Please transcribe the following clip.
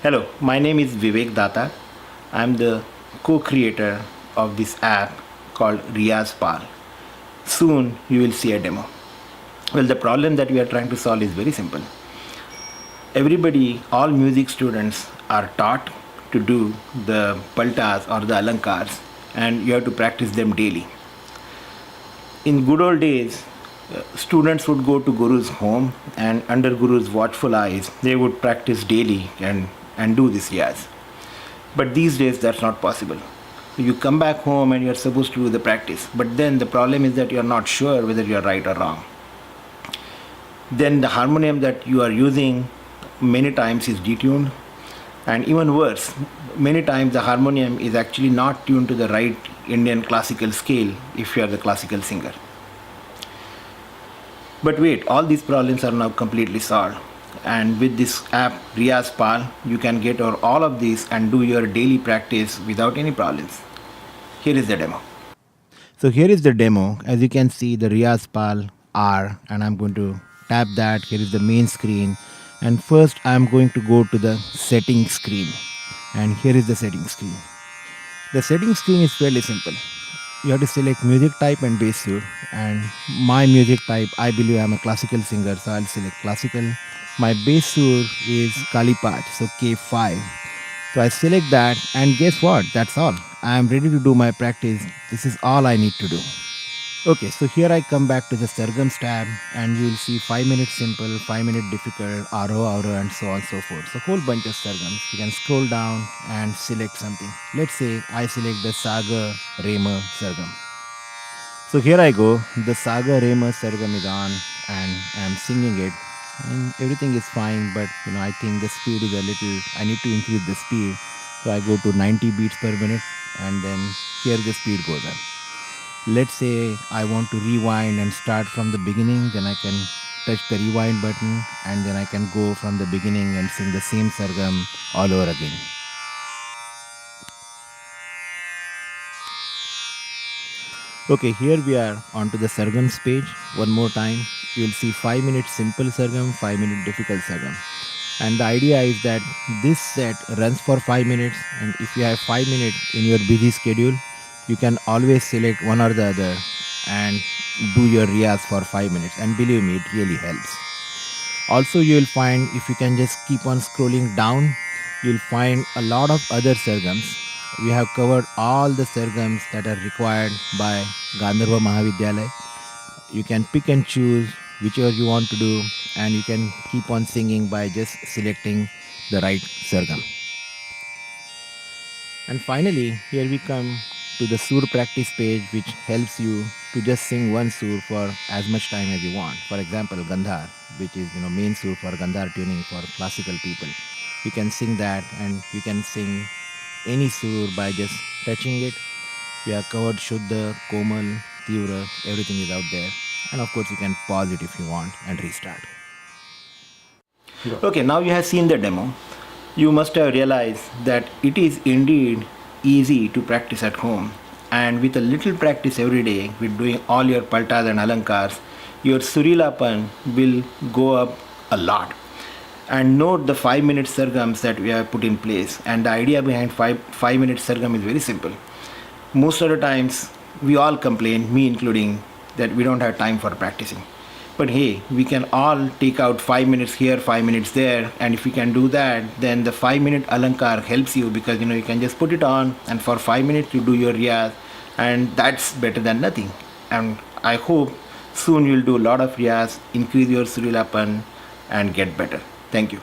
Hello, my name is Vivek Datta. I'm the co-creator of this app called Riyaz-Pal. Soon you will see a demo. Well, the problem that we are trying to solve is very simple. Everybody, all music students are taught to do the paltas or the alankars, and you have to practice them daily. In good old days, students would go to Guru's home, and under Guru's watchful eyes, they would practice daily and do this riyaz. But these days, that's not possible. You come back home and you're supposed to do the practice, but then the problem is that you're not sure whether you're right or wrong. Then the harmonium that you are using many times is detuned, and even worse, many times the harmonium is actually not tuned to the right Indian classical scale if you are the classical singer. But wait, all these problems are now completely solved. And with this app Riyaz-Pal, you can get over all of these and do your daily practice without any problems. Here is the demo. So here is the demo. As you can see, the Riyaz-Pal R, and I'm going to tap that. Here is the main screen. And first I'm going to go to the settings screen. And here is the settings screen. The settings screen is fairly simple. You have to select music type and bass sur. And my music type, I believe I'm a classical singer, so I'll select classical. My bass sur is Kalipach, so K5. So I select that, and guess what? That's all. I am ready to do my practice. This is all I need to do. Okay, so here I come back to the Sargams tab, and you will see 5 minutes simple, 5 minute difficult, Aroha, and so on and so forth. So whole bunch of Sargams. You can scroll down and select something. Let's say I select the Saga Rema Sargam. So here I go. The Saga Rema Sargam is on, and I'm singing it. And everything is fine, but I think the speed is a little, I need to increase the speed. So I go to 90 beats per minute, and then here the speed goes up. Let's say I want to rewind and start from the beginning, then I can touch the rewind button, and then I can go from the beginning and sing the same sargam all over again. Okay, here we are onto the sargams page. One more time, you will see 5 minutes simple sargam, 5 minute difficult sargam. And the idea is that this set runs for 5 minutes, and if you have 5 minutes in your busy schedule, you can always select one or the other and do your riyaz for 5 minutes, and believe me, it really helps. Also, you will find if you can just keep on scrolling down, you will find a lot of other sargams. We have covered all the sargams that are required by Gandharva Mahavidyalaya. You can pick and choose whichever you want to do, and you can keep on singing by just selecting the right sargam. And finally, here we come to the sur practice page, which helps you to just sing one sur for as much time as you want. For example, Gandhar, which is main sur for Gandhar tuning for classical people. You can sing that, and you can sing any sur by just touching it. We have covered Shuddha, Komal, Tivra, everything is out there. And of course you can pause it if you want and restart. Okay, now you have seen the demo. You must have realized that it is indeed easy to practice at home. And with a little practice every day, with doing all your paltas and alankars, your surilapan will go up a lot. And note the 5 minute sargams that we have put in place. And the idea behind 5 minute sargam is very simple. Most of the times, we all complain, me including, that we don't have time for practicing. But hey, we can all take out 5 minutes here, 5 minutes there, and if we can do that, then the 5 minute alankar helps you, because you can just put it on, and for 5 minutes you do your riyaz, and that's better than nothing. And I hope soon you'll do a lot of riyaz, increase your surilapan, and get better. Thank you.